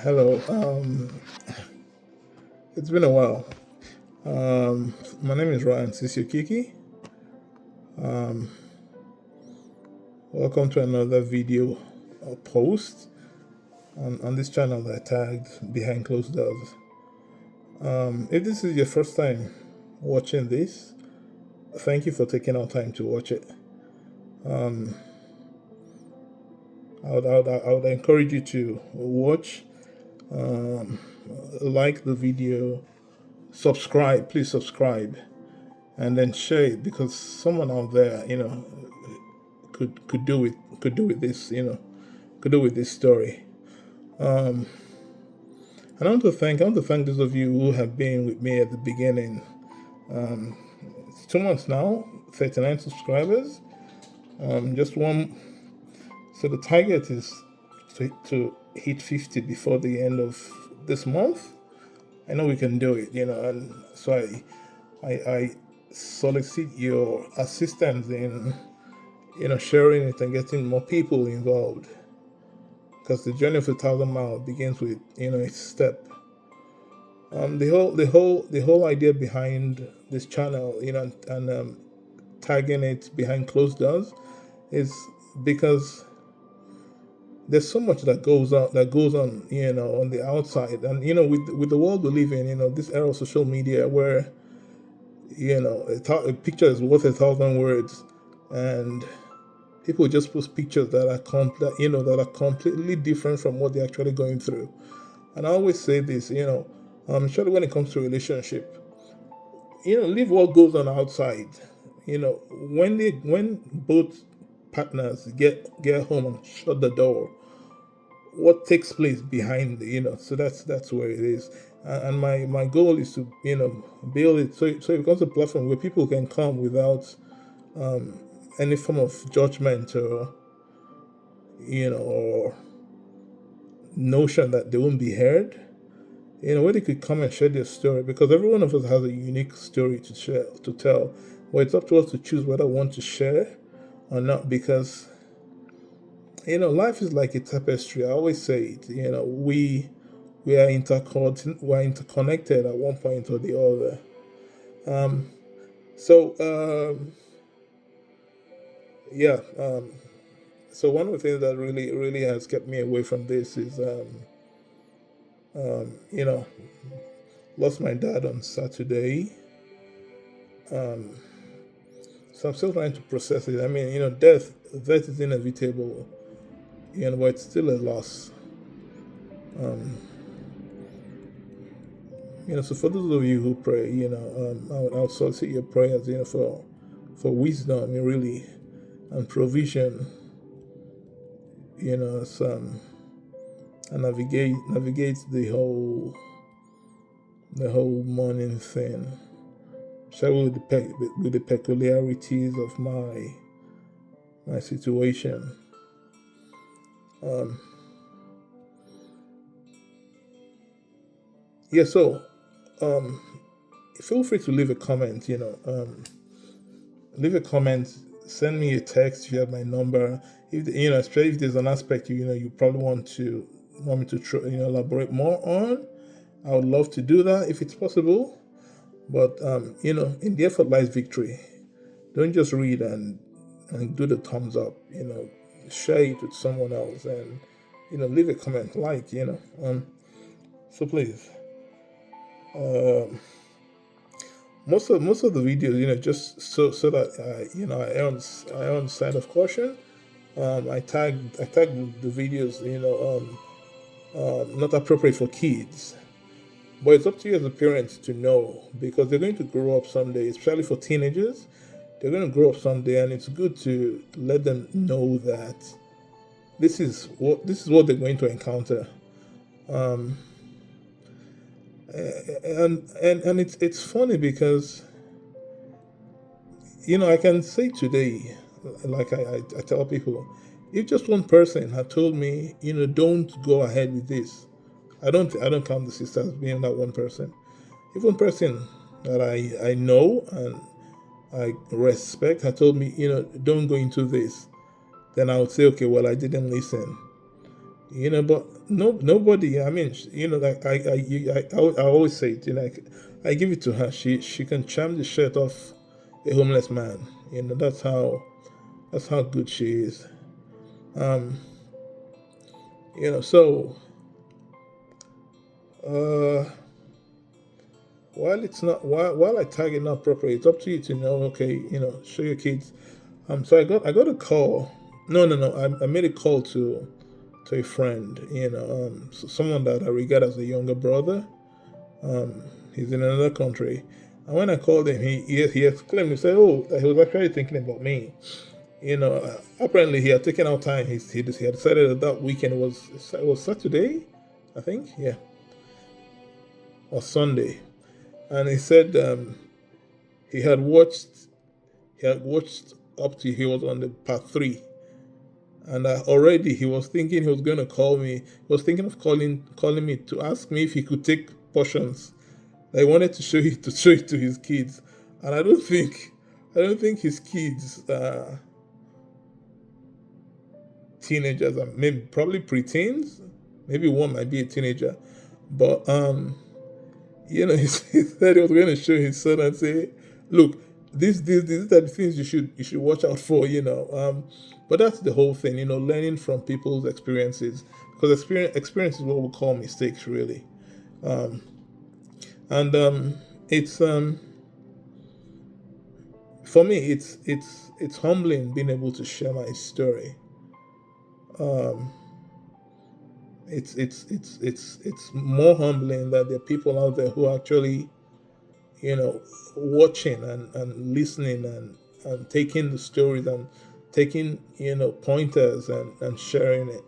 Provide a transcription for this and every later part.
Hello. It's been a while. My name is Ryan CC-Okeke. Welcome to another video or post on this channel that I tagged Behind Closed Doors. If this is your first time watching this, thank you for taking our time to watch it. I would encourage you to watch, like the video, subscribe, please subscribe, and then share it because someone out there, could do with this, could do with this story. And I want to thank those of you who have been with me at the beginning. It's 2 months now, 39 subscribers. Just one. So the target is to hit 50 before the end of this month. I know we can do it, and so I solicit your assistance in sharing it and getting more people involved, because the journey of 1,000 miles begins with a step. The whole idea behind this channel, and tagging it Behind Closed Doors, is because there's so much that goes on on the outside, and with the world we live in, this era of social media where a picture is worth 1,000 words, and people just post pictures that are completely different from what they're actually going through. And I always say this, especially when it comes to relationship, leave what goes on outside. When both partners get home and shut the door, what takes place behind so that's where it is. And my goal is to build it so it becomes a platform where people can come without any form of judgment or notion that they won't be heard, where they could come and share their story, because every one of us has a unique story to tell. But it's up to us to choose whether we want to share or not, because life is like a tapestry. I always say it. We are interconnected at one point or the other. So yeah. So one of the things that really has kept me away from this is you know lost my dad on Saturday. So I'm still trying to process it. I mean, death is inevitable, but it's still a loss. So for those of you who pray, I'll solicit your prayers, for wisdom, really, and provision, some and navigate the whole morning thing. Shall with the peculiarities of my situation. Yeah. So feel free to leave a comment. Leave a comment. Send me a text if you have my number. If especially if there's an aspect you probably want me to elaborate more on, I would love to do that if it's possible. But in the effort lies victory. Don't just read and do the thumbs up. Share it with someone else, and leave a comment, so please. Most of the videos, just so that I on side of caution. I tagged the videos, not appropriate for kids. But it's up to you as a parent to know, because they're going to grow up someday, especially for teenagers. They're going to grow up someday, and it's good to let them know that this is what they're going to encounter. Um, and it's funny because I can say today, like I tell people, if just one person had told me, don't go ahead with this, I don't count the sister as being that one person. If one person that I know and I respect had told me, don't go into this, then I would say, okay, well, I didn't listen. But nobody. I mean, like I always say it. Like I give it to her. She can charm the shirt off a homeless man. That's how good she is. Um, so uh, while I tag it not properly, it's up to you to know. Okay, show your kids. So I got a call. No. I made a call to a friend. Someone that I regard as a younger brother. He's in another country. And when I called him, he exclaimed, he said, "Oh, he was actually thinking about me." Apparently he had taken out time. He had decided that weekend was Saturday, I think, yeah, or Sunday, and he said he had watched he had watched up to he was on the part three, and already he was thinking he was going to call me. He was thinking of calling me to ask me if he could take portions. I wanted to show it to his kids, and I don't think his kids teenagers, maybe probably preteens. Maybe one might be a teenager, but he said he was going to show his son and say, "Look, these are the things you should watch out for." But that's the whole thing. Learning from people's experiences, because experience is what we call mistakes, really. Um, and it's for me, it's humbling being able to share my story. Um, it's more humbling that there are people out there who are actually watching and listening and taking the stories and taking pointers and sharing it.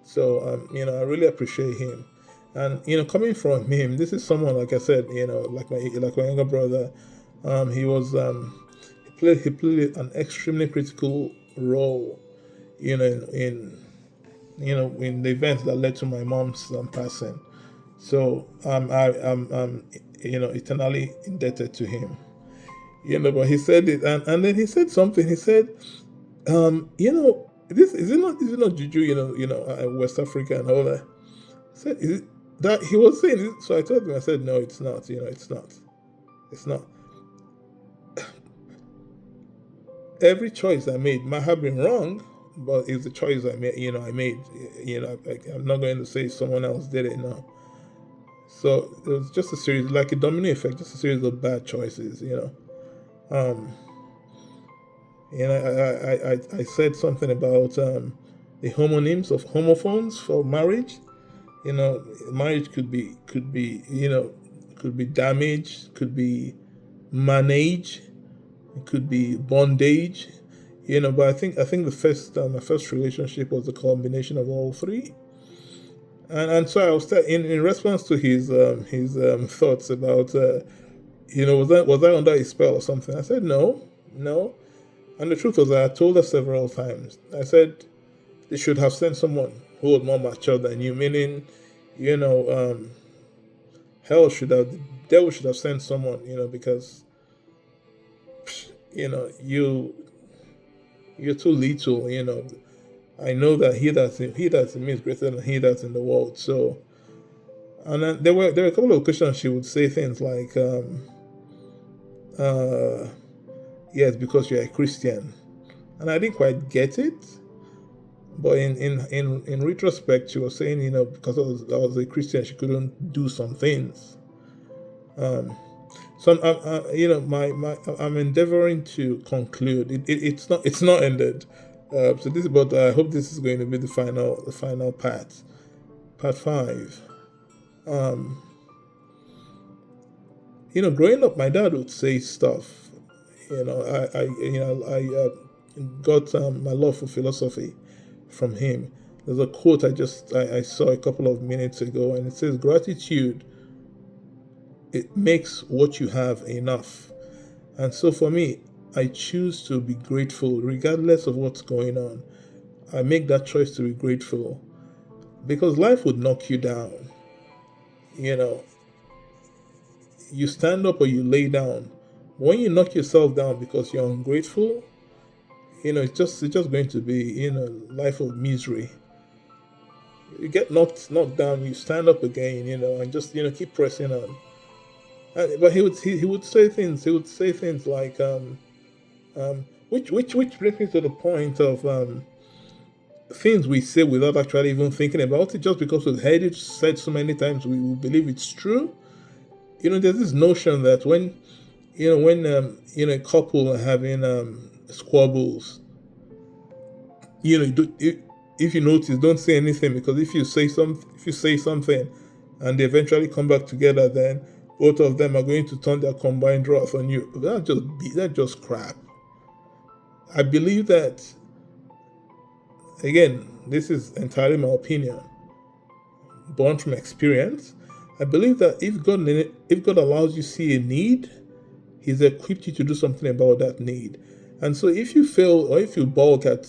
So I really appreciate him. And coming from him, this is someone, like I said, like my younger brother. He was he played an extremely critical role, in the events that led to my mom's passing. So I'm eternally indebted to him. But he said it, and then he said something. He said, this is it not juju, West Africa and all that. He said, is it that he was saying it? So I told him, I said, no, it's not. It's not. It's not. Every choice I made might have been wrong, but it's the choice I made. I made. I'm not going to say someone else did it. No. So it was just a series, like a domino effect, just a series of bad choices. Um, I said something about the homonyms of homophones for marriage. Marriage could be damage, could be manage, it could be bondage. But I think my first relationship was a combination of all three. And so I was in response to his thoughts about was I under a spell or something. I said no, no. And the truth was that I told her several times. I said they should have sent someone who was more mature than you, meaning, you know, um, hell should have, the devil should have sent someone, because, you're too little. I know that he that's in me is greater than he that's in the world. So, and then there were a couple of occasions she would say things like, uh, "Yes, because you're a Christian," and I didn't quite get it. But in retrospect, she was saying, because I was a Christian, she couldn't do some things. Um, so I'm endeavoring to conclude. It's not ended. But I hope this is going to be the final part five. Um, Growing up, my dad would say stuff. I got my love for philosophy from him. There's a quote I saw a couple of minutes ago, and it says, "Gratitude, it makes what you have enough." And so for me, I choose to be grateful regardless of what's going on. I make that choice to be grateful because life would knock you down. You know, you stand up or you lay down. When you knock yourself down because you're ungrateful, it's just going to be life of misery. You get knocked down, you stand up again, and just keep pressing on. But he would say things. He would say things like which brings me to the point of things we say without actually even thinking about it, just because we've heard it said so many times, we will believe it's true. There's this notion that when a couple are having squabbles, if you notice, don't say anything, because if you say something and they eventually come back together, then both of them are going to turn their combined wrath on you. That's just crap. I believe that, again, this is entirely my opinion, born from experience. I believe that if God allows you to see a need, He's equipped you to do something about that need. And so if you fail, or if you balk at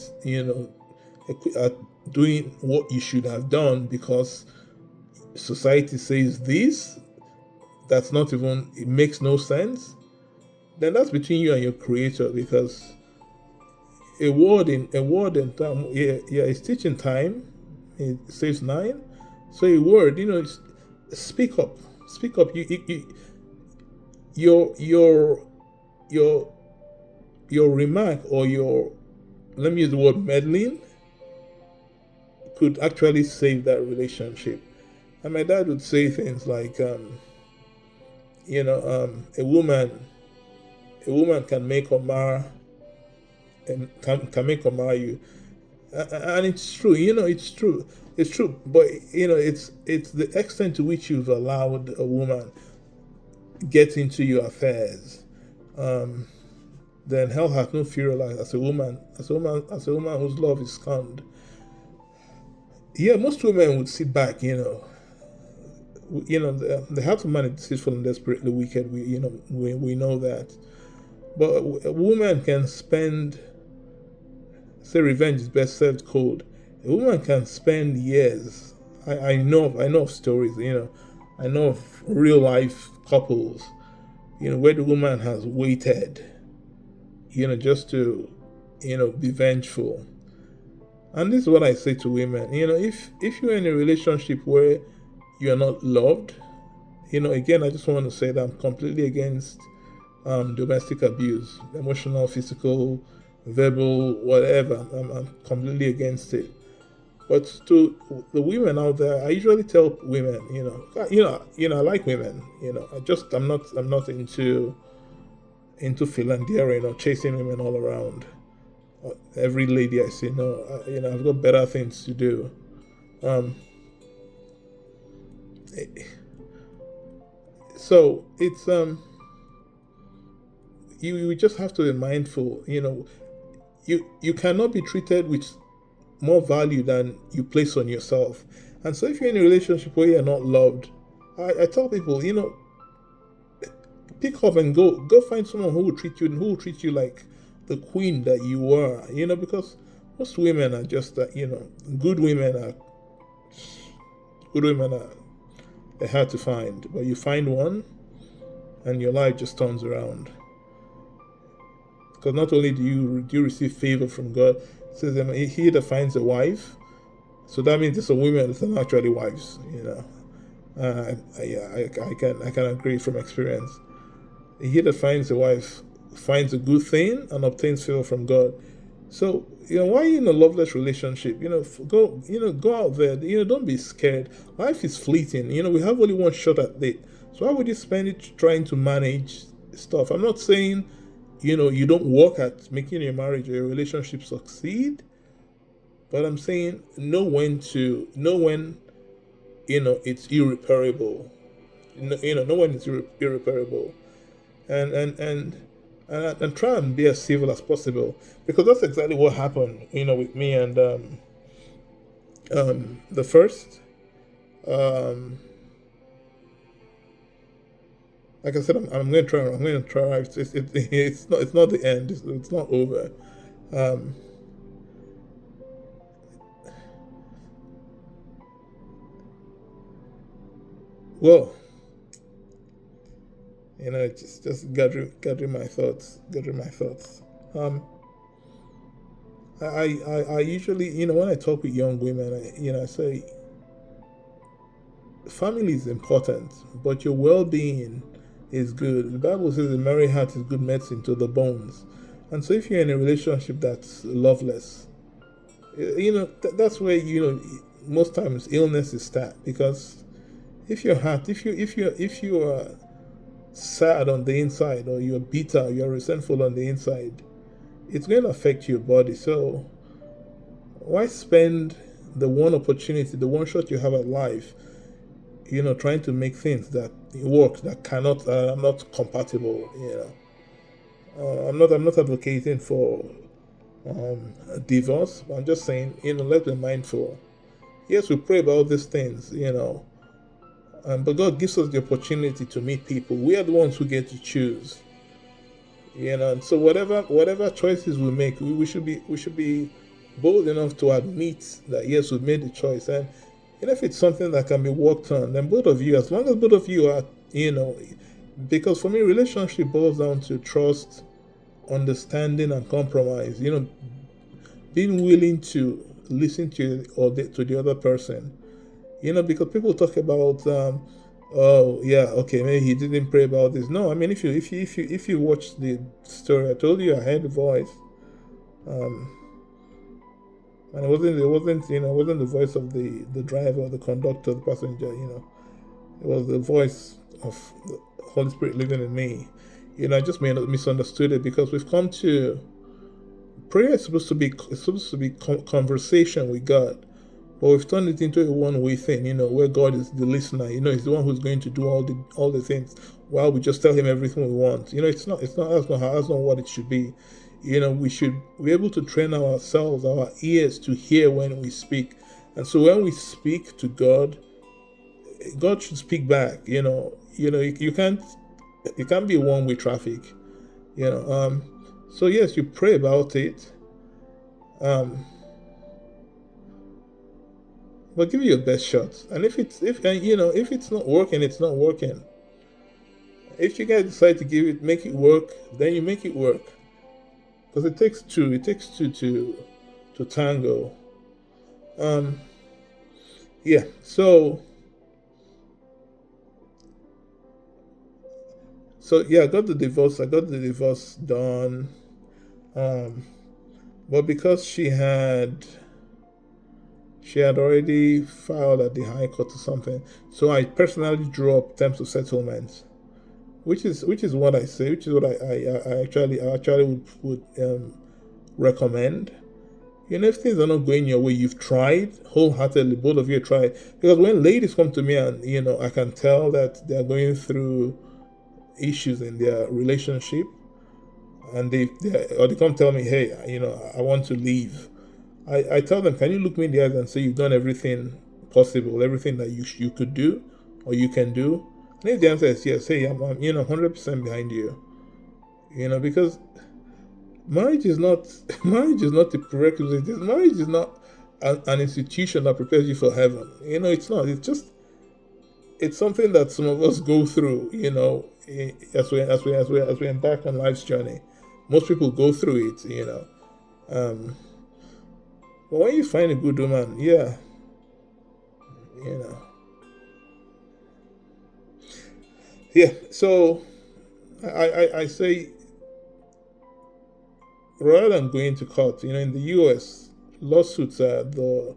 doing what you should have done because society says this, it makes no sense, then that's between you and your creator. Because a word in time, yeah, it's teaching time. It saves 9. So a word, speak up, speak up. Your remark, or your, let me use the word, meddling, could actually save that relationship. And my dad would say things like, a woman can make or mar, and can make or mar you. And it's true. It's true. But it's the extent to which you've allowed a woman get into your affairs. Then hell hath no fury like as a woman whose love is scorned. Yeah, most women would sit back. They have to manage deceitful and desperately wicked. We know that. But a woman can spend, say, revenge is best served cold. A woman can spend years. I know of stories. I know of real life couples. Where the woman has waited. Just to, be vengeful. And this is what I say to women. If you're in a relationship where you are not loved, again, I just want to say that I'm completely against domestic abuse, emotional, physical, verbal, whatever. I'm completely against it. But to the women out there, I usually tell women, I like women. I'm not into philandering or chasing women all around. Every lady I see, no, I've got better things to do. Um, so it's you just have to be mindful. You cannot be treated with more value than you place on yourself. And so if you're in a relationship where you're not loved, I tell people, pick up and go find someone who will treat you like the queen that you are. Because most women are just good women are they're hard to find. But you find one, and your life just turns around. Because not only do you receive favor from God, it says he that finds a wife. So that means there's a women that are actually wives. I can agree from experience. He that finds a wife finds a good thing and obtains favor from God. So why are you in a loveless relationship? Go out there. Don't be scared. Life is fleeting. We have only one shot at it. So why would you spend it trying to manage stuff? I'm not saying you don't work at making your marriage or your relationship succeed, but I'm saying know when it's irreparable. Know when it's irreparable, and try and be as civil as possible, because that's exactly what happened. With me and the first. Um, like I said, I'm going to try. I'm going to try. It's not the end. It's not over. Um, well, just gathering my thoughts. Gathering my thoughts. I usually, when I talk with young women, I say, family is important, but your well-being is good. The Bible says a merry heart is good medicine to the bones. And so if you're in a relationship that's loveless, that's where, most times illnesses start. Because if your heart, if you are sad on the inside, or you're bitter, you're resentful on the inside, it's going to affect your body. So why spend the one opportunity, the one shot you have at life, trying to make things that work that cannot, are not compatible. I'm not advocating for divorce. I'm just saying, let's be mindful. Yes, we pray about these things, but God gives us the opportunity to meet people. We are the ones who get to choose. And so whatever choices we make, we should be bold enough to admit that yes, we've made the choice. And if it's something that can be worked on, then both of you, as long as both of you are, because for me, relationship boils down to trust, understanding, and compromise. Being willing to listen to the other person. Because people talk about, oh yeah, okay, maybe he didn't pray about this. No, I mean, if you watch the story, I told you I heard the voice, um, and it wasn't the voice of the driver, the conductor, the passenger. It was the voice of the Holy Spirit living in me. I just may not misunderstood it, because we've come to prayer is supposed to be conversation with God, but we've turned it into a one-way thing. Where God is the listener. He's the one who's going to do all the things, while we just tell him everything we want. That's not what it should be. We should be able to train ourselves, our ears, to hear when we speak. And so when we speak to God, God should speak back. You can't be one-way traffic. So yes, you pray about it, but give it your best shot. And if it's not working, it's not working. If you guys decide to make it work, then you make it work. Because it takes two. It takes two to tango. Yeah. So yeah, I got the divorce. I got the divorce done. Um, but because she had already filed at the High Court or something, so I personally drew up terms of settlement, which is what I say, which is what I actually would recommend. If things are not going your way, you've tried wholeheartedly, both of you tried. Because when ladies come to me, and I can tell that they're going through issues in their relationship, and they come tell me, hey, I want to leave. I tell them, can you look me in the eyes and say you've done everything possible, everything that you could do or you can do? And if the answer is yes, hey, I'm 100% behind you. Because marriage is not marriage is not the prerequisite. Marriage is not an institution that prepares you for heaven. It's not. It's something that some of us go through. As we embark on life's journey, most people go through it. Um, but when you find a good woman, yeah, you know, yeah. So I say, rather than going to court, in the U.S., lawsuits are the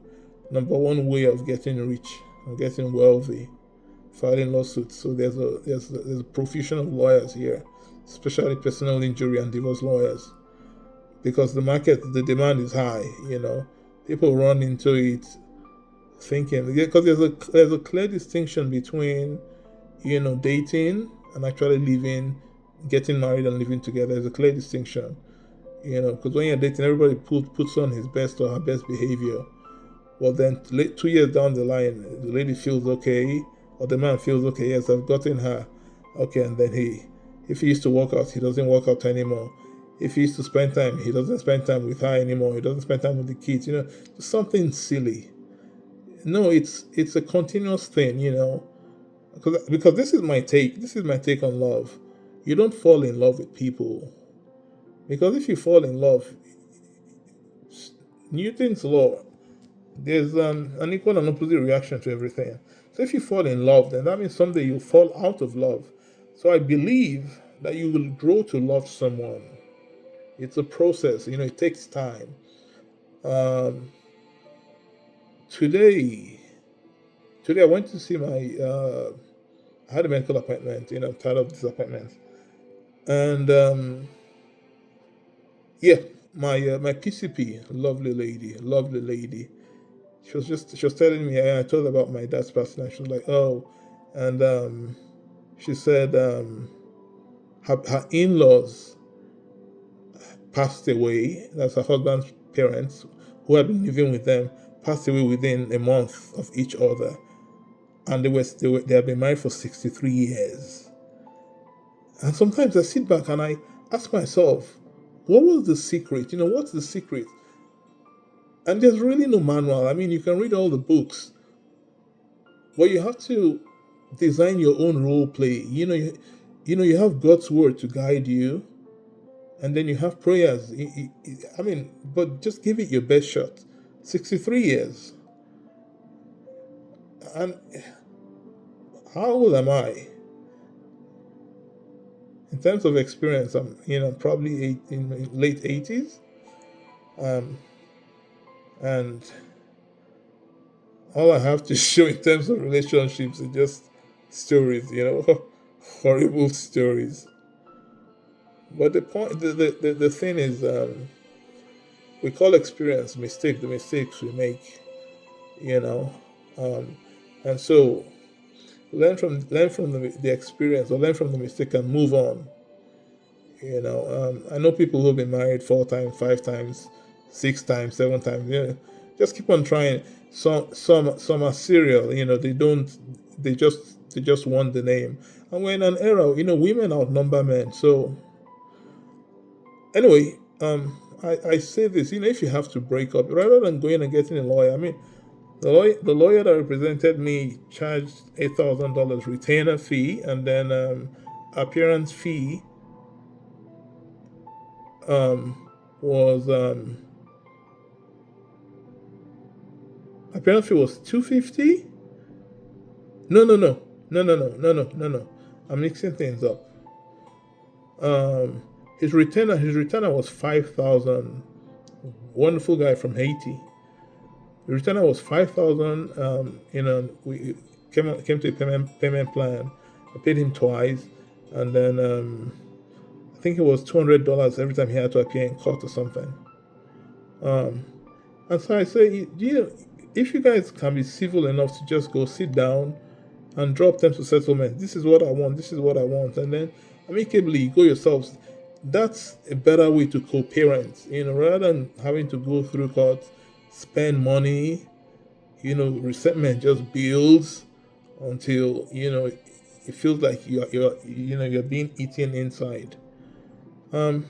number one way of getting rich, of getting wealthy, filing lawsuits. So there's a profusion of lawyers here, especially personal injury and divorce lawyers, because the demand is high. People run into it thinking, because there's a clear distinction between dating and actually living, getting married and living together. There's a clear distinction. Because when you're dating, everybody puts on his best or her best behavior. Well, then 2 years down the line, the lady feels okay, or the man feels okay. Yes, I've gotten her. Okay, and then if he used to work out, he doesn't work out anymore. If he used to spend time, he doesn't spend time with her anymore. He doesn't spend time with the kids. Just something silly. No, it's a continuous thing. Because this is my take. This is my take on love. You don't fall in love with people, because if you fall in love, Newton's law There's an equal and opposite reaction to everything. So if you fall in love, then that means someday you fall out of love. So I believe that you will grow to love someone. It's a process, it takes time. Um, today, today I went to see I had a medical appointment. I'm tired of disappointments. And yeah, my PCP, lovely lady. She was telling me. I told her about my dad's passing, and she was like, "Oh," and she said her in-laws passed away. That's her husband's parents, who had been living with them, passed away within a month of each other, and they had been married for 63 years. And sometimes I sit back and I ask myself, what was the secret? What's the secret? And there's really no manual. I mean, you can read all the books, but you have to design your own role play. You have God's word to guide you, and then you have prayers. I mean, but just give it your best shot. 63 years. And how old am I? In terms of experience, I'm probably in my late 80s. Um, and all I have to show in terms of relationships is just stories, horrible stories. But the thing is, we call experience mistake, the mistakes we make, you know, um, and so learn from the experience, or learn from the mistake and move on. I know people who've been married 4 times, 5 times, 6 times, 7 times. Just keep on trying. Some are serial. They just want the name. And we're in an era. Women outnumber men. So anyway, I say this. If you have to break up, rather than going and getting a lawyer. I mean, the lawyer that represented me charged $8,000 retainer fee, and then appearance fee was appearance fee was 250. No, no, no, no, no, no, no, no, no, no. I'm mixing things up. Um, his retainer was 5,000. Wonderful guy from Haiti. The retainer was 5,000. We came to a payment plan. I paid him twice, and then I think it was $200 every time he had to appear in court or something. Um, and so I say, if you guys can be civil enough to just go sit down and drop terms of settlement, this is what I want, this is what I want, and then amicably go yourselves. That's a better way to co-parent, rather than having to go through court, spend money, resentment just builds until it feels like you're being eaten inside. Um,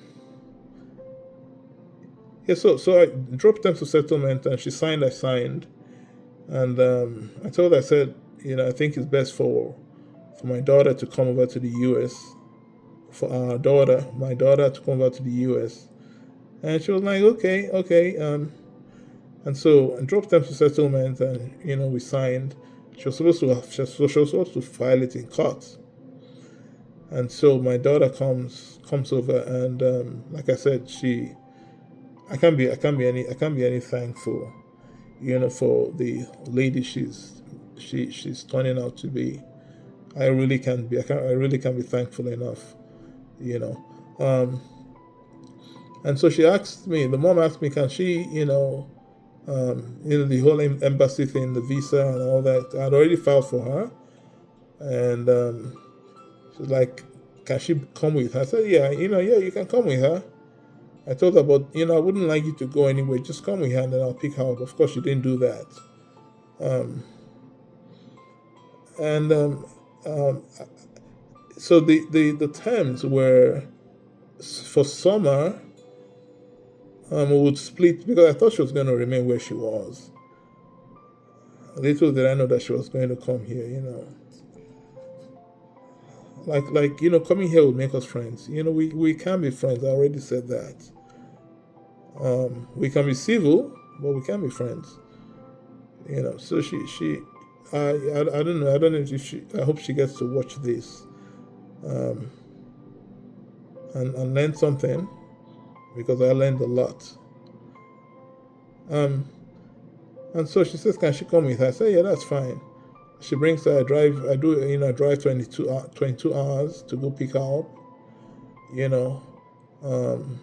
yeah, so I dropped terms of settlement, and she signed. I signed, and I told her, I said, I think it's best for my daughter to come over to the U.S. For my daughter to come over to the U.S. And she was like, okay, okay. And so I dropped terms of settlement, and we signed. She was supposed to file it in court, and so my daughter comes over, and like I said, I can't be any thankful, for the lady she's turning out to be. I really can't be. I really can't be thankful enough, you know. Um, and so the mom asked me, can she, the whole embassy thing, the visa and all that. I'd already filed for her, and she's like, can she come with her? I said, yeah, yeah, you can come with her. I told her, but I wouldn't like you to go anywhere. Just come with her, and then I'll pick her up. Of course, she didn't do that. Um, and so the terms were, for summer, we would split, because I thought she was going to remain where she was. Little did I know that she was going to come here. Coming here would make us friends. We can be friends. I already said that. We can be civil, but we can be friends. So I don't know. I don't know if she. I hope she gets to watch this, um, and learn something, because I learned a lot. Um, and so she says, "Can she come with her?" I say, "Yeah, that's fine." She brings her. I drive. I do. I drive 22 hours to go pick her up. You know, um,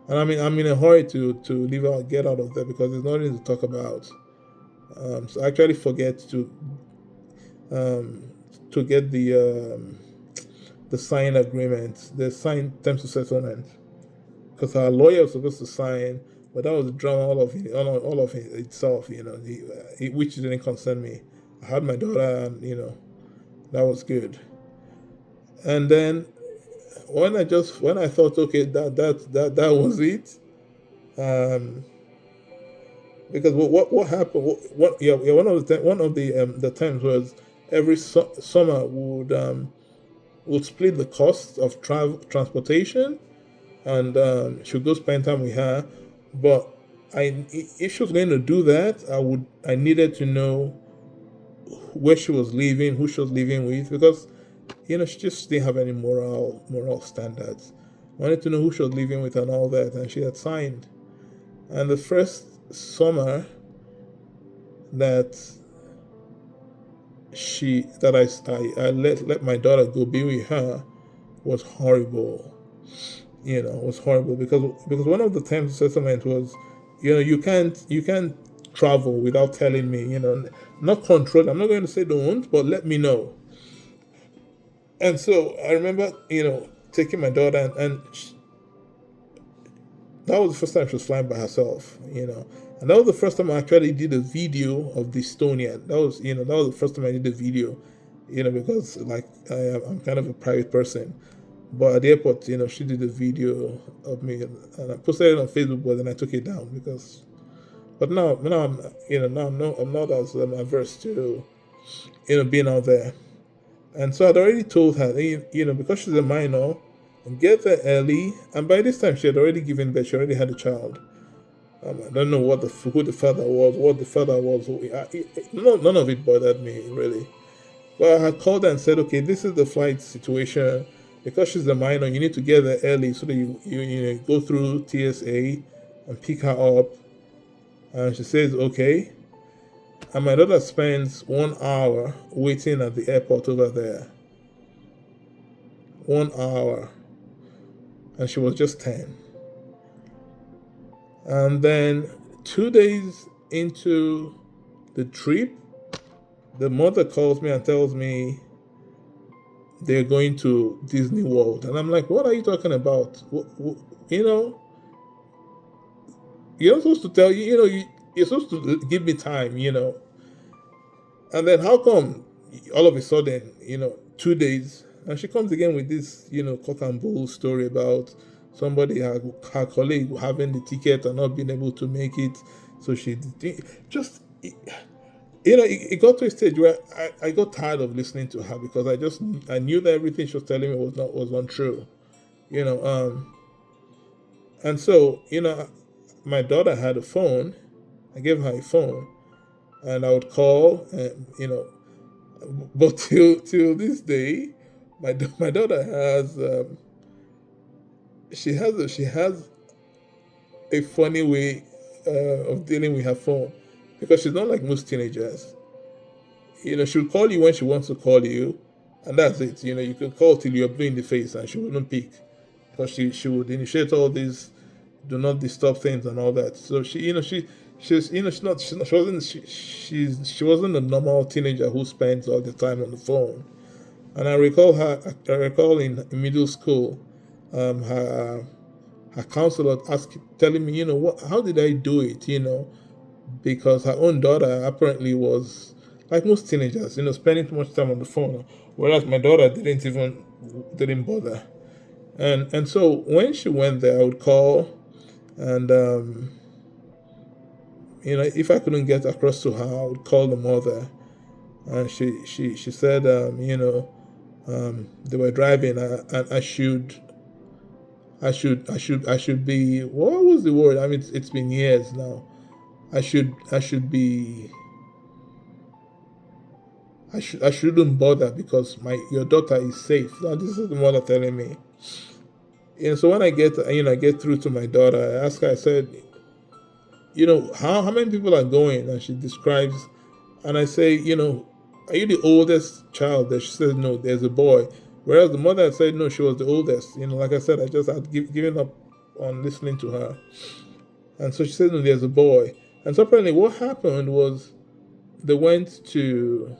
and I'm in a hurry to leave out, get out of there, because there's nothing to talk about. So I actually forget um, to get the signed agreement, the signed terms of settlement, because our lawyer was supposed to sign, but that was the drama all of it itself, which didn't concern me. I had my daughter, and that was good. And then when I thought, okay, that was it, um, because what happened? What yeah, yeah, one of the times was every summer would split the cost of travel transportation, and she'll go spend time with her. But if she was going to do that, I needed to know where she was living, who she was living with, because she just didn't have any moral standards. I wanted to know who she was living with and all that, and she had signed. And the first summer that I let my daughter go be with her was horrible. Was horrible, because one of the terms of settlement was, you can't travel without telling me. Not control. I'm not going to say don't, but let me know. And so I remember, taking my daughter, and that was the first time she was flying by herself. And that was the first time I actually did a video of the Estonian. That was the first time I did a video, because like I'm kind of a private person. But at the airport, she did a video of me, and I posted it on Facebook, but then I took it down because. But now I'm not as averse to being out there. And so I'd already told her, because she's a minor, get there early. And by this time, she had already given birth. She already had a child. I don't know who the father was, what the father was. None of it bothered me really. But I had called her and said, okay, this is the flight situation. Because she's a minor, you need to get there early so that you go through TSA and pick her up. And she says, okay. And my daughter spends 1 hour waiting at the airport over there. 1 hour. And she was just 10. And then 2 days into the trip, the mother calls me and tells me they're going to Disney World. And I'm like, what are you talking about? You know, you're not supposed to tell you're supposed to give me time, And then how come all of a sudden, 2 days, and she comes again with this, cock and bull story about somebody, her colleague having the ticket and not being able to make it. So just, it got to a stage where I got tired of listening to her, because I knew that everything she was telling me was untrue, you know. And so, my daughter had a phone. I gave her a phone, and I would call, and but till this day, my daughter has she has a funny way of dealing with her phone, because she's not like most teenagers. She'll call you when she wants to call you, and that's it. You can call till you're blue in the face, and she wouldn't pick, because she would initiate all these do not disturb things and all that. So she wasn't a normal teenager who spends all the time on the phone. And I recall in middle school, her counselor telling me, how did I do it, because her own daughter apparently was like most teenagers, spending too much time on the phone, whereas my daughter didn't bother. And so when she went there, I would call, and if I couldn't get across to her, I would call the mother, and she said, they were driving, and I should be, what was the word? I mean, it's been years now. I should be. I shouldn't bother because your daughter is safe. Now this is the mother telling me. So when I get through to my daughter, I ask her, I said, how many people are going? And she describes, and I say, are you the oldest child? There, she says, no, there's a boy. Whereas the mother said, no, she was the oldest. Like I said, I just had given up on listening to her. And so she said, no, there's a boy. And so apparently what happened was they went to,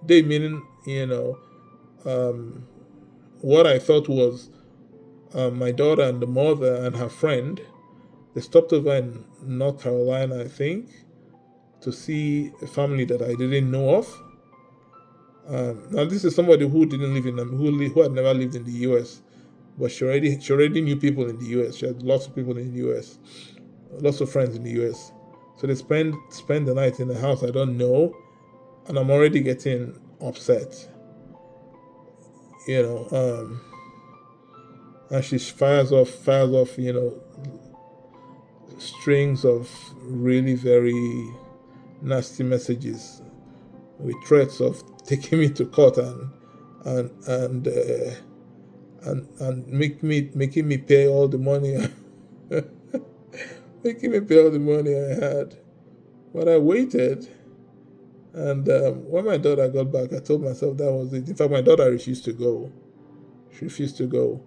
they meaning, what I thought was my daughter and the mother and her friend, they stopped over in North Carolina, I think, to see a family that I didn't know of. Now, this is somebody who didn't live in who had never lived in the U.S., but she already knew people in the U.S. She had lots of people in the U.S., lots of friends in the U.S. So they spend the night in a house I don't know, and I'm already getting upset. You know, and she fires off, strings of really very nasty messages with threats of taking me to court and and uh, and making me pay all the money making me pay all the money I had. But I waited, and when my daughter got back, I told myself that was it. In fact, my daughter refused to go. She refused to go,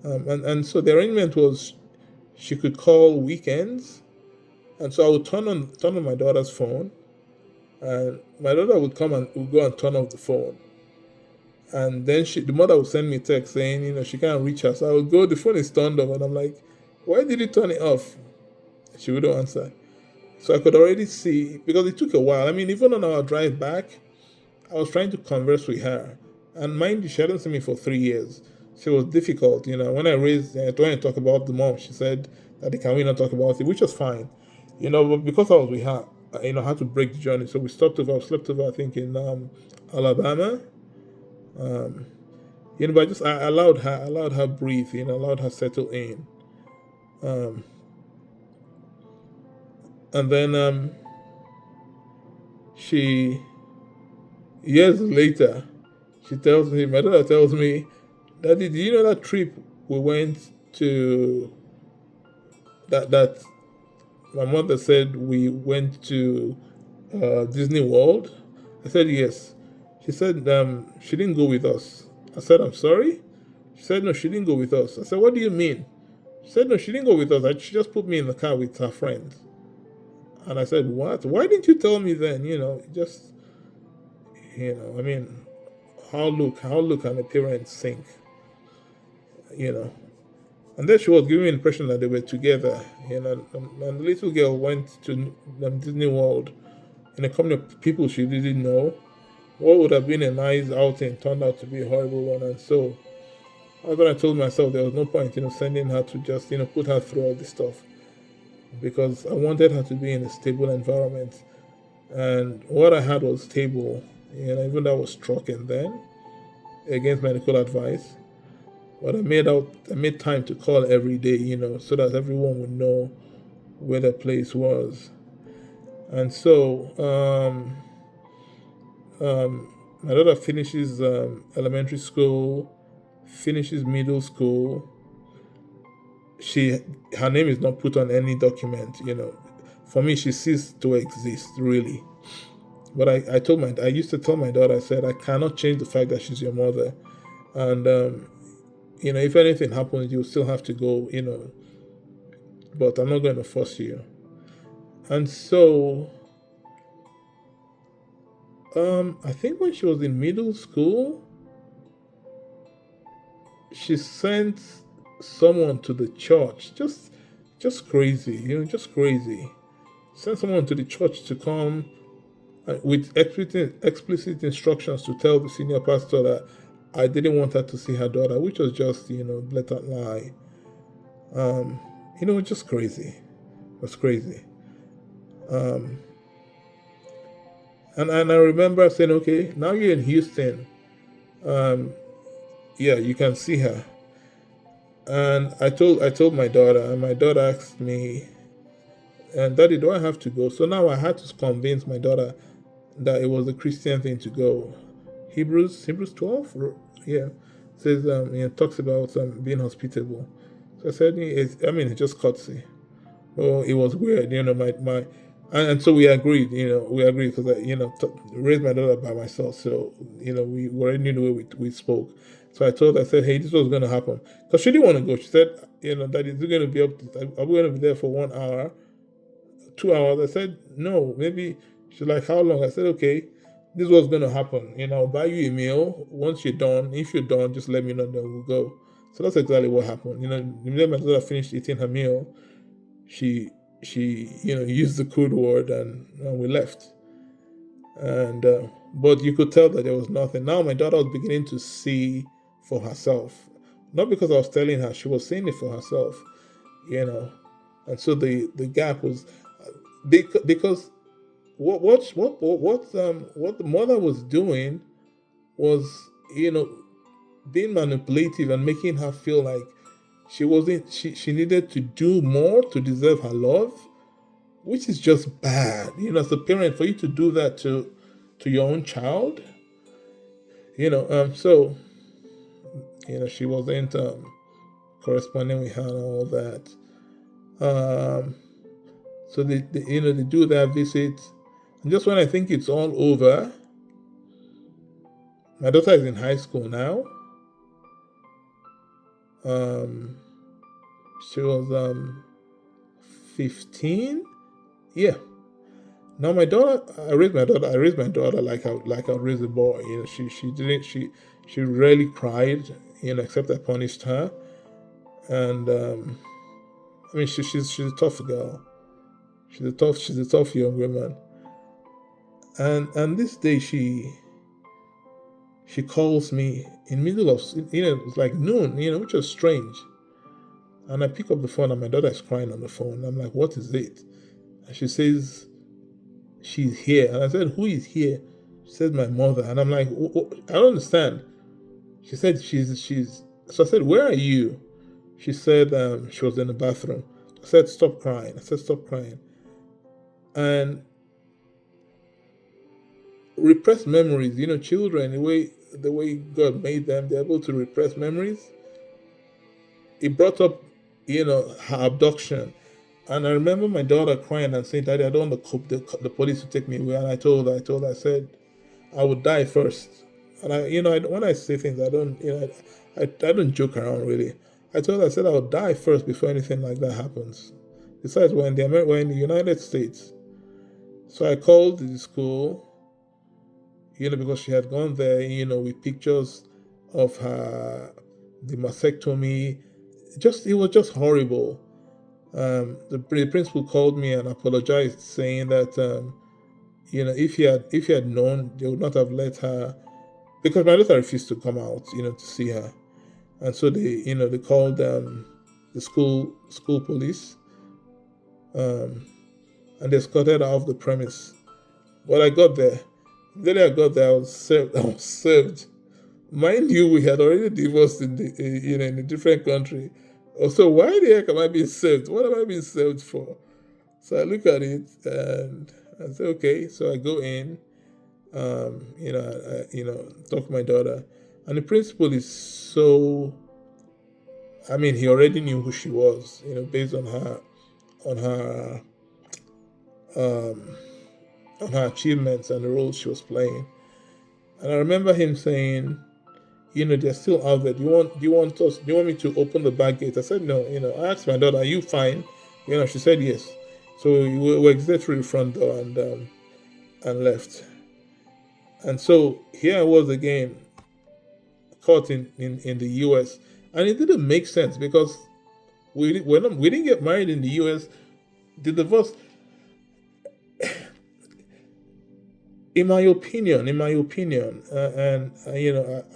and so the arrangement was she could call weekends, and so I would turn on my daughter's phone, and my daughter would come and would go and turn off the phone. And then the mother would send me a text saying, she can't reach her. So I would go, the phone is turned off, and I'm like, why did you turn it off? She wouldn't answer. So I could already see, because it took a while. I mean, even on our drive back, I was trying to converse with her. And mind you, she hadn't seen me for 3 years. So it was difficult. When I talk about the mom, she said that can we not talk about it, which was fine. But because I was with her, I had to break the journey. So we slept over, I think, in Alabama. But I allowed her breathe, allowed her settle in. And then she, years later, my daughter tells me, Daddy, do you know that trip we went to, that my mother said we went to Disney World? I said, yes. She said, she didn't go with us. I said, I'm sorry? She said, no, she didn't go with us. I said, what do you mean? She said, no, she didn't go with us. She just put me in the car with her friends. And I said, what? Why didn't you tell me then? I mean, how look and a parent sync? And then she was giving me the impression that they were together, and the little girl went to Disney World in a company of people she didn't know. What would have been a nice outing turned out to be a horrible one, and so I told myself there was no point, sending her to just, put her through all this stuff, because I wanted her to be in a stable environment, and what I had was stable, even though I was struggling then against medical advice. But I made time to call every day, so that everyone would know where the place was. And so my daughter finishes elementary school, finishes middle school. Her name is not put on any document, For me, she ceased to exist, really. But I used to tell my daughter, I said, I cannot change the fact that she's your mother. And if anything happens, you'll still have to go, but I'm not going to force you. And so, I think when she was in middle school, she sent someone to the church, just crazy, just crazy. Sent someone to the church to come with explicit instructions to tell the senior pastor that I didn't want her to see her daughter, which was just, blatant lie. Just crazy. It was crazy. And I remember saying, okay, now you're in Houston. Yeah, you can see her. And I told my daughter, and my daughter asked me, and Daddy, do I have to go? So now I had to convince my daughter, that it was a Christian thing to go. Hebrews 12, yeah, says talks about being hospitable. So I said, it's just courtesy. Oh, it was weird, and so we agreed, because I, raised my daughter by myself, so we already knew the way we spoke. So I said, hey, this was going to happen because she didn't want to go. She said, that it's going to be are we going to be there for 1 hour, 2 hours? I said, no, maybe. She's like, how long? I said, okay, this was going to happen. I'll buy you a meal once you're done. If you're done, just let me know, then we'll go. So that's exactly what happened. The minute my daughter finished eating her meal, she used the code word, and we left. And but you could tell that there was nothing. Now my daughter was beginning to see for herself, not because I was telling her; she was seeing it for herself. And so the gap was because what the mother was doing was being manipulative and making her feel like she needed to do more to deserve her love, which is just bad. As a parent, for you to do that to your own child. So she wasn't corresponding with her and all that. So they do that visit, and just when I think it's all over, my daughter is in high school now. She was 15. Yeah. Now my daughter, I raised my daughter. I raised my daughter like I raised a boy. She rarely cried. Except I punished her. And she's a tough girl. She's a tough young woman. And this day she calls me in middle of it's like noon, which was strange. And I pick up the phone and my daughter is crying on the phone. I'm like, what is it? And she says, she's here. And I said, who is here? She said, my mother. And I'm like, I don't understand. She said, she's. So I said, where are you? She said, she was in the bathroom. I said, stop crying. I said, stop crying. And repressed memories, children, the way God made them, they're able to repress memories. It brought up, her abduction. And I remember my daughter crying and saying, Daddy, I don't want the police to take me away. And I told her, I said, I would die first. And when I say things, I don't, I don't joke around really. I told her, I said, I would die first before anything like that happens. Besides, we're in the United States. So I called the school, because she had gone there, with pictures of the mastectomy. It was just horrible. The principal called me and apologized, saying that if he had known, they would not have let her, because my daughter refused to come out, to see her, and so they called the school police, and they escorted her off the premise. When I got there, I was served. Mind you, we had already divorced in a different country. So why the heck am I being served? What am I being served for? So I look at it and I say, okay. So I go in, talk to my daughter, and the principal is so. He already knew who she was, based on her um, on her achievements and the roles she was playing. And I remember him saying, they're still out there. Do you want me to open the back gate? I said no. I asked my daughter, are you fine? She said yes. So we exited through the front door and left. And so here I was again, caught in the US. And it didn't make sense because we didn't get married in the US. The divorce, in my opinion, and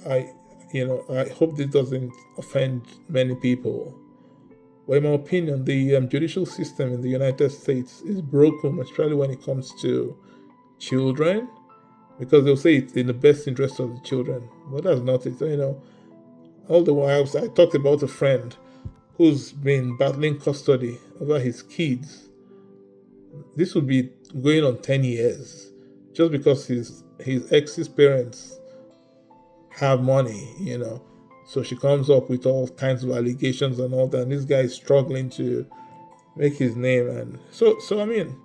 I hope this doesn't offend many people. But in my opinion, the judicial system in the United States is broken, especially when it comes to children, because they'll say it's in the best interest of the children. But that's not it. All the while I talked about a friend who's been battling custody over his kids. This would be going on 10 years. just because his ex's parents have money, So she comes up with all kinds of allegations and all that. And this guy is struggling to make his name, and so I mean,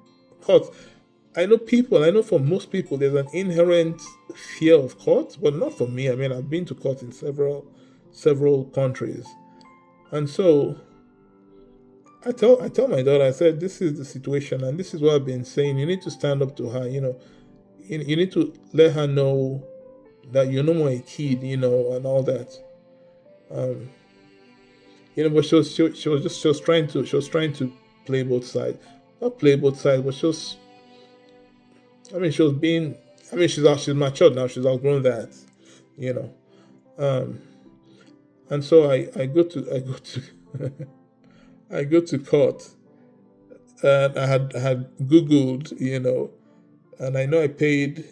court. I know for most people there's an inherent fear of court, but not for me. I mean, I've been to court in several countries, and so I tell my daughter, I said, this is the situation, and this is what I've been saying. You need to stand up to her. You need to let her know that you're no more a kid, and all that. Um, but she was trying to play both sides, not play both sides, but she was being. I mean, she's matured now. She's outgrown that, you know. Um, and so I go to I go to court, and I had Googled, and I know I paid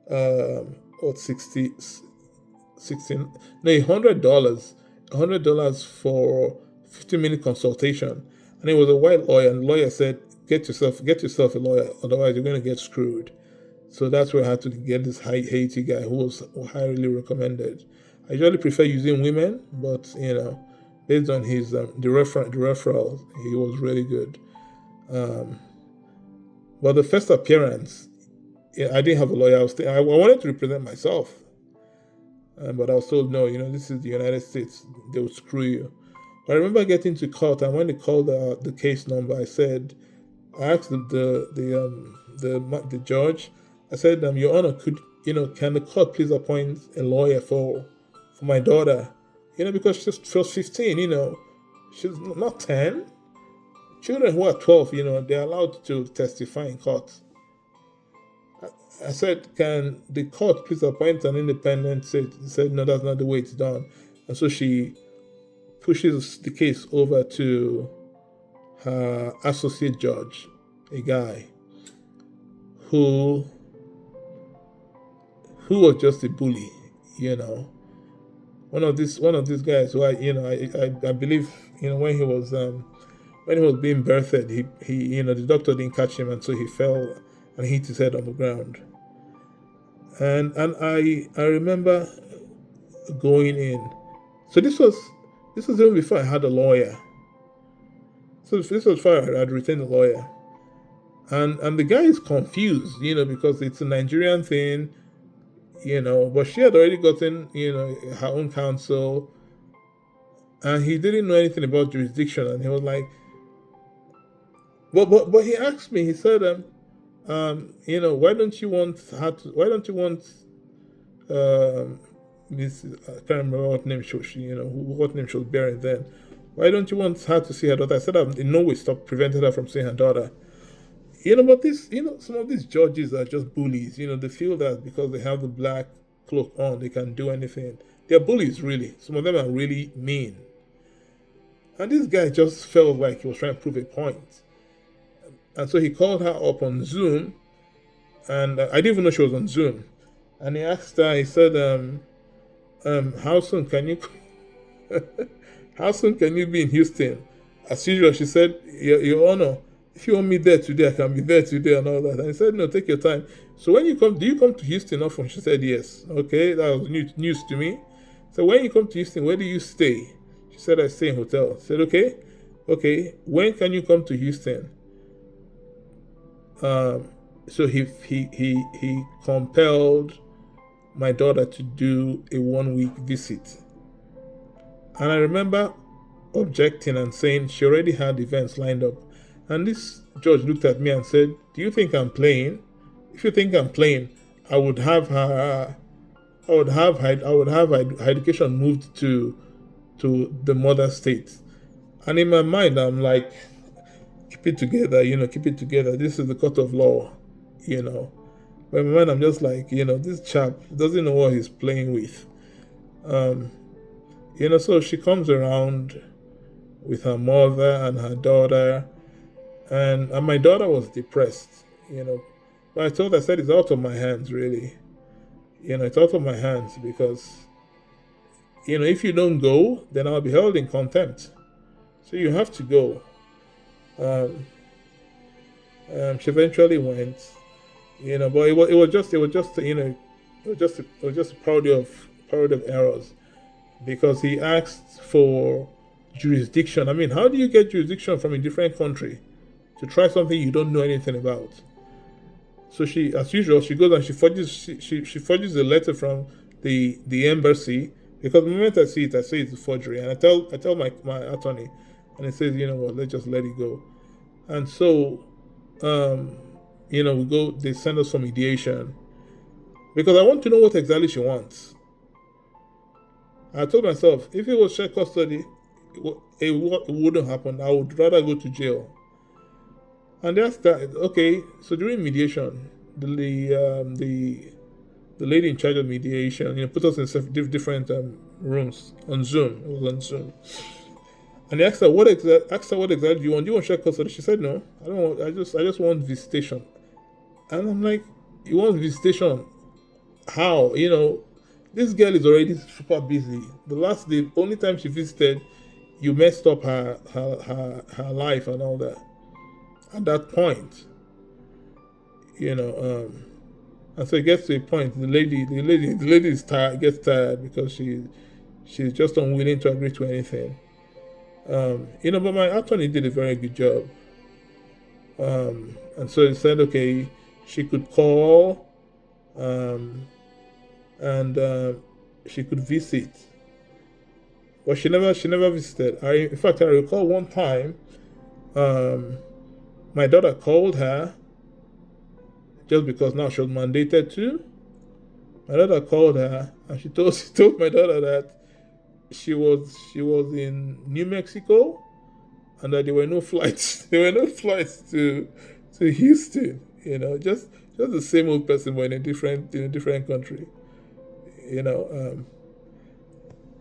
what 16 no $100 for 15-minute consultation, and it was a white lawyer, and the lawyer said, get yourself a lawyer, otherwise you're going to get screwed. So that's where I had to get this Haiti guy who was highly recommended. I usually prefer using women, but based on his the referral, he was really good. Um, but the first appearance, yeah, I didn't have a lawyer. I wanted to represent myself, but I was told no. This is the United States; they will screw you. But I remember getting to court, and when they called the case number, I asked the judge. I said, Your Honor, can the court please appoint a lawyer for my daughter? Because she was 15. She's not 10. Children who are 12, they're allowed to testify in court. I said, can the court please appoint an independent? Said, no, that's not the way it's done. And so she pushes the case over to her associate judge, a guy who was just a bully, One of these guys who I believe, when he was being birthed, he the doctor didn't catch him, and so he fell and hit his head on the ground. And I remember going in. So this was even before I had a lawyer. So this was before I had retained a lawyer. And the guy is confused, because it's a Nigerian thing, but she had already gotten, her own counsel, and he didn't know anything about jurisdiction, and he was like, but he asked me, he said, why don't you want her to, why don't you want this, I can't remember what name what name she was bearing then. Why don't you want her to see her daughter? I said I've in no way prevented her from seeing her daughter. But some of these judges are just bullies. They feel that because they have the black cloak on, they can do anything. They're bullies, really. Some of them are really mean. And this guy just felt like he was trying to prove a point. And so he called her up on Zoom, and I didn't even know she was on Zoom. And he asked her, he said, how soon can you how soon can you be in Houston? As usual, she said, Your Honor, if you want me there today, I can be there today and all that. And he said, no, take your time. So when you come, do you come to Houston often? She said, yes. Okay, that was news to me. So when you come to Houston, where do you stay? She said, I stay in hotel. I said, okay, when can you come to Houston? So he compelled my daughter to do a 1-week visit. And I remember objecting and saying she already had events lined up. And this judge looked at me and said, do you think I'm playing? If you think I'm playing, I would have her education moved to the mother state. And in my mind, I'm like, keep it together, keep it together. This is the court of law, But in my mind, I'm just like, this chap doesn't know what he's playing with. So she comes around with her mother and her daughter, and my daughter was depressed, But I said, it's out of my hands, really. It's out of my hands because, if you don't go, then I'll be held in contempt. So you have to go. She eventually went, But it was just a parody of errors, because he asked for jurisdiction. I mean, how do you get jurisdiction from a different country to try something you don't know anything about? So she, as usual, she goes and she forges a letter from the embassy, because the moment I see it, I say it's a forgery, and I tell my attorney, and he says, you know what, let's just let it go. And so, um, we go. They send us for mediation, because I want to know what exactly she wants. I told myself, if it was shared custody, it wouldn't happen. I would rather go to jail. And that's that. Okay, so during mediation, the lady in charge of mediation, put us in different rooms on Zoom. It was on Zoom, and they asked her what exactly do you want? Do you want share custody? She said no. I don't want. I just want visitation. And I'm like, you want visitation? How? This girl is already super busy. The only time she visited, you messed up her life and all that. At that point, you know, and so it gets to a point. The lady is tired, gets tired, because she's just unwilling to agree to anything. But my attorney did a very good job. And so he said, okay, she could call, and she could visit, but she never visited. In fact, I recall one time, um, my daughter called her, just because now she was mandated to. My daughter called her, and she told my daughter that she was in New Mexico, and that there were no flights. There were no flights to Houston. Just the same old person, but in a different country. You know,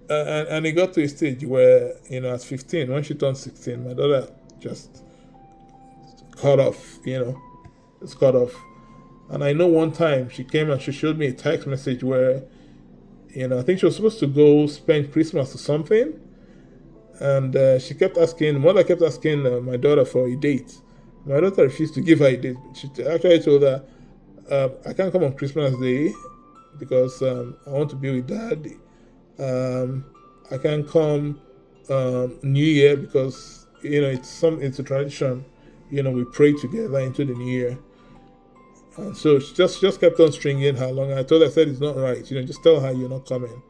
and it got to a stage where, at 15, when she turned 16, my daughter just cut off. Just cut off. And I know one time she came and she showed me a text message where, I think she was supposed to go spend Christmas or something, and mother kept asking my daughter for a date. My daughter refused to give her a date. She actually told her, I can't come on Christmas Day, because I want to be with dad. I can't come New Year, because it's a tradition. We pray together into the New Year. And so she just kept on stringing her along. I told her, I said, it's not right. Just tell her you're not coming.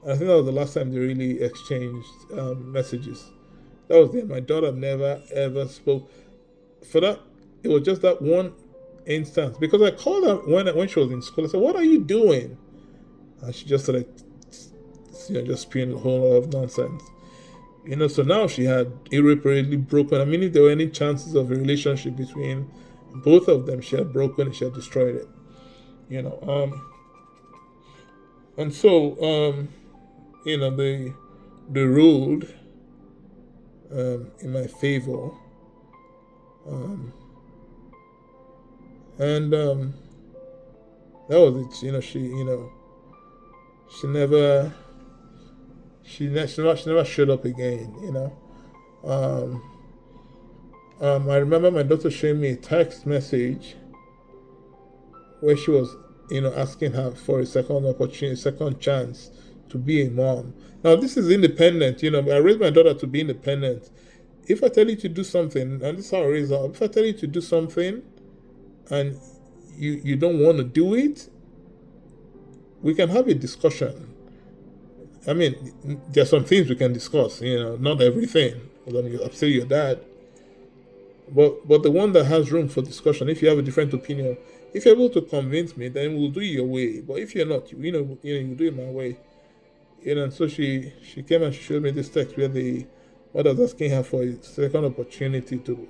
And I think that was the last time they really exchanged messages. That was it. My daughter never ever spoke. For that, it was just that one instance, because I called her when she was in school. I said, "What are you doing?" And she just started, just spewing a whole lot of nonsense. So now she had irreparably broken. I mean, if there were any chances of a relationship between both of them, she had broken it. She had destroyed it. And so, they ruled in my favor, um, and that was it. She never, she never showed up again. Um, I remember my daughter showing me a text message where she was, asking her for a second opportunity, a second chance to be a mom. Now, this is independent. I raised my daughter to be independent. If I tell you to do something, and this is how I raise her, if I tell you to do something and you don't want to do it, we can have a discussion. I mean, there's some things we can discuss, not everything, because I'm still your dad. But the one that has room for discussion, if you have a different opinion, if you're able to convince me, then we'll do it your way. But if you're not, you do it my way. And so she came and she showed me this text where the mother was asking her for a second opportunity to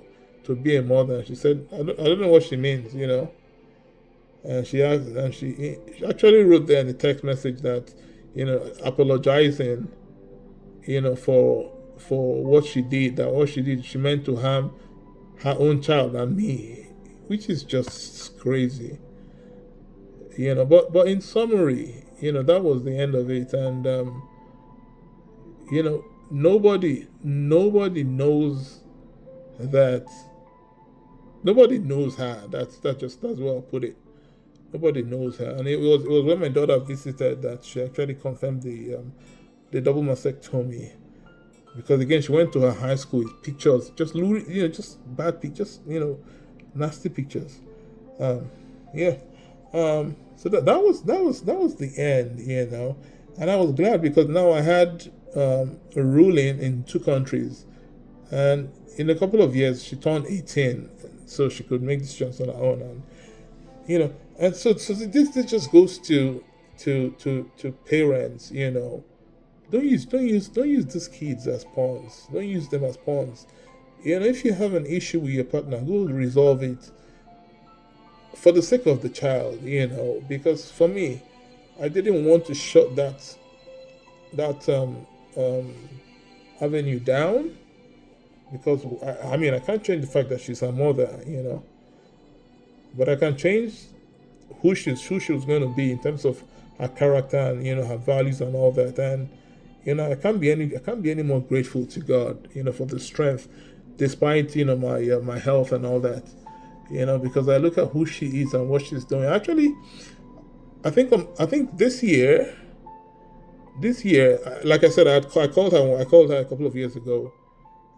be a mother. She said, I don't know what she means, And she asked, and she actually wrote there in the text message that, apologizing, for what she did, that what she did, she meant to harm her own child and me, which is just crazy. But in summary, that was the end of it. And nobody knows that. Nobody knows her. That's what I'll put it. Nobody knows her. And it was when my daughter visited that she actually confirmed the double mastectomy. Because again, she went to her high school with pictures, just bad pictures, nasty pictures. Um, yeah. So that was the end, and I was glad because now I had a ruling in two countries, and in a couple of years she turned 18, so she could make decisions on her own, and and so this just goes to parents, don't use these kids as pawns. Don't use them as pawns. If you have an issue with your partner, go resolve it for the sake of the child. Because for me, I didn't want to shut that um, avenue down because I mean I can't change the fact that she's her mother, but I can change who she was going to be in terms of her character and her values and all that. And I can't be any more grateful to God, for the strength, despite my health and all that, because I look at who she is and what she's doing. Actually, I think this year, like I said, I called her a couple of years ago,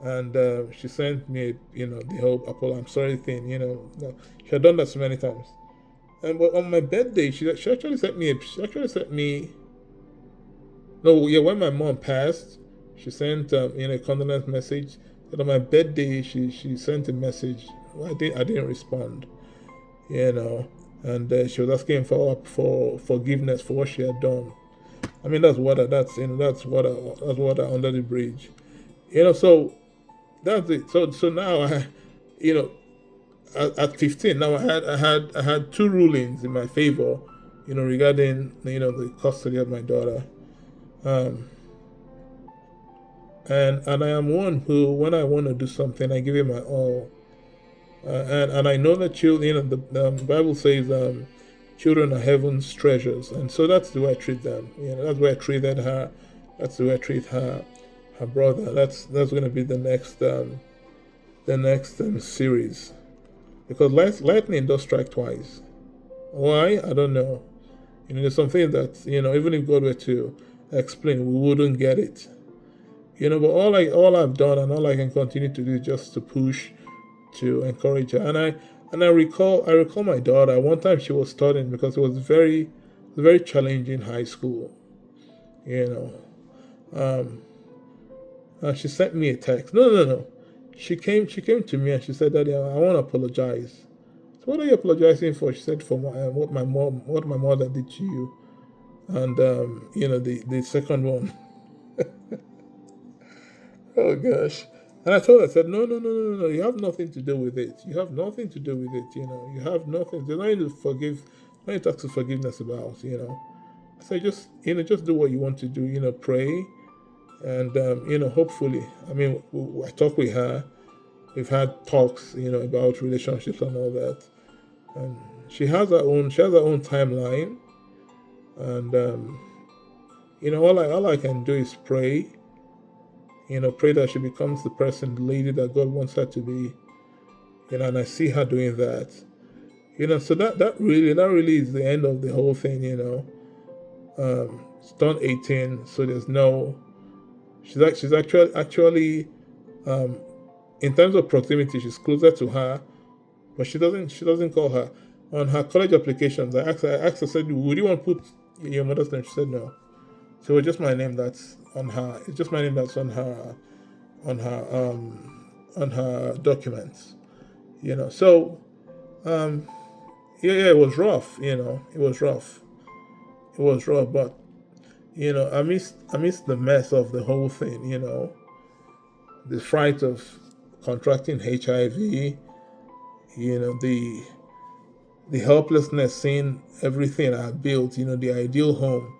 and she sent me, the whole Apollo I'm sorry thing. No, she had done that so many times. And but on my birthday, she actually sent me. No, yeah, when my mom passed, she sent a condolence message. But on my birthday, she sent a message. I didn't respond, you know, and she was asking for forgiveness for what she had done. I mean, that's water under the bridge, So that's it. So now you know, at 15, now I had two rulings in my favor, regarding the custody of my daughter. Um, and I am one who, when I want to do something, I give it my all. And I know that children, the Bible says, children are heaven's treasures, and so that's the way I treat them. That's the way I treated her. That's the way I treat her brother. That's going to be the next series, because lightning does strike twice. Why? I don't know. There's something that even if God were to explain, we wouldn't get it. But all I've done and all I can continue to do is just to push, to encourage her. And I recall my daughter. One time she was studying because it was very challenging high school. You know, um, and she sent me a text. No, no, no. She came to me and she said, "Daddy, I want to apologize." So what are you apologizing for? She said, for what my mother did to you. And the second one. Oh gosh. And I told her, I said, no, no, no, no, no, you have nothing to do with it. You have nothing to do with it, You have nothing. There's nothing to forgive, nothing to ask for forgiveness about. I said, just do what you want to do, pray. And, hopefully, I mean, I talk with her. We've had talks, about relationships and all that. And she has her own timeline. And, all I can do is pray. Pray that she becomes the person, the lady that God wants her to be. And I see her doing that. So that really is the end of the whole thing. She's done 18, so there's no. She's actually um, in terms of proximity, she's closer to her, but she doesn't call her on her college applications. I asked her, said, "Would you want to put your mother's name?" She said no. So it's just my name that's on her. It's just my name that's on her documents. So um, yeah, it was rough. It was rough. It was rough, but I missed the mess of the whole thing. The fright of contracting HIV. The helplessness, seeing everything I had built. The ideal home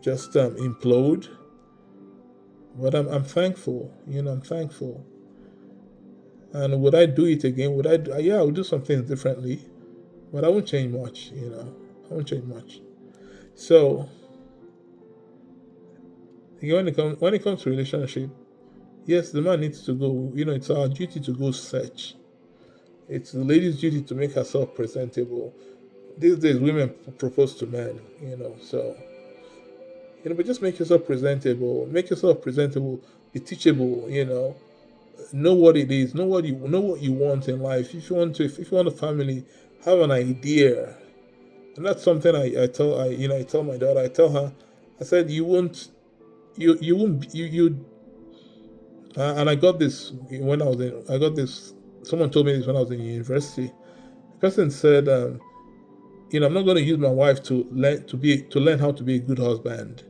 just implode. But I'm thankful. I'm thankful. And would I do it again? Yeah, I would do some things differently, but I won't change much. I won't change much. So when it comes to relationship, yes, the man needs to go. It's our duty to go search. It's the lady's duty to make herself presentable. these days women propose to men, so but just make yourself presentable. Make yourself presentable. Be teachable. Know what it is. Know what you want in life. If you want a family, have an idea. And that's something I tell my daughter. I tell her, I said, you won't you and I got this when I got this. Someone told me this when I was in university. The person said, I'm not going to use my wife to learn how to be a good husband.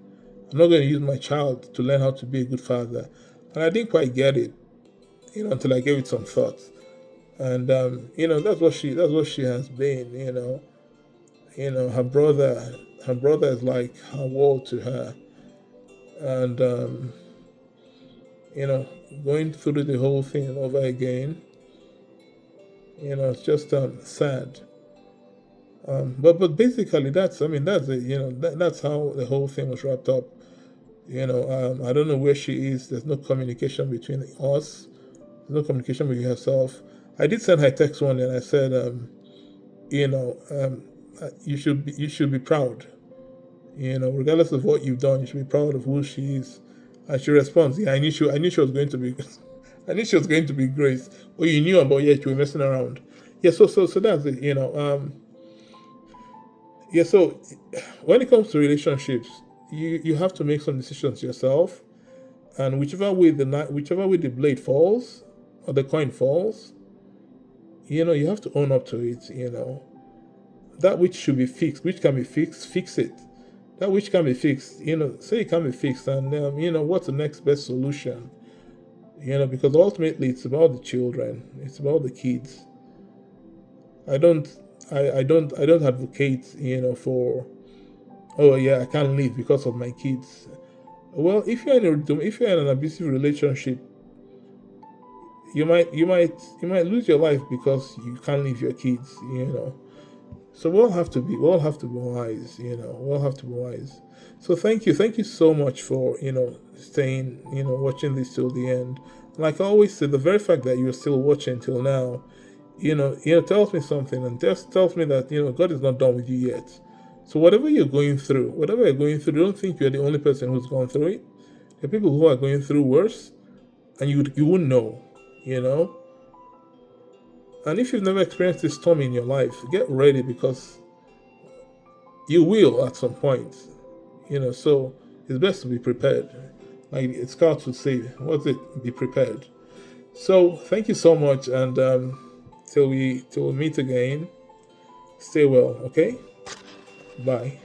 I'm not going to use my child to learn how to be a good father. And I didn't quite get it, until I gave it some thought. And that's what she has been. Her brother is like her world to her, and you know, going through the whole thing over again. It's just sad. But basically, that's it. That's how the whole thing was wrapped up. I don't know where she is. There's no communication between us. There's no communication with herself. I did send her a text one, and I said, you should be proud. Regardless of what you've done, you should be proud of who she is. And she responds, "Yeah, I knew she was going to be, I knew she was going to be great. Well, you knew about yet you were messing around." Yeah, so that's it. Yeah, so when it comes to relationships, you have to make some decisions yourself, and whichever way the blade falls or the coin falls, you have to own up to it. That which should be fixed, which can be fixed, fix it. That which can be fixed, say it can be fixed, and what's the next best solution? Because ultimately it's about the children, it's about the kids. I don't, I don't advocate, for, oh yeah, I can't leave because of my kids. Well, if you're in an abusive relationship, you might lose your life because you can't leave your kids. So we all have to be wise. We all have to be wise. So thank you so much for staying, watching this till the end. Like I always say, the very fact that you're still watching till now, tells me something, and just tells me that God is not done with you yet. So whatever you're going through, don't think you're the only person who's gone through it. There are people who are going through worse, and you wouldn't know. You know, and if you've never experienced this storm in your life, get ready because you will at some point. So it's best to be prepared. Like Scouts would say, what's it? Be prepared. So thank you so much, and till we meet again, stay well. Okay, bye.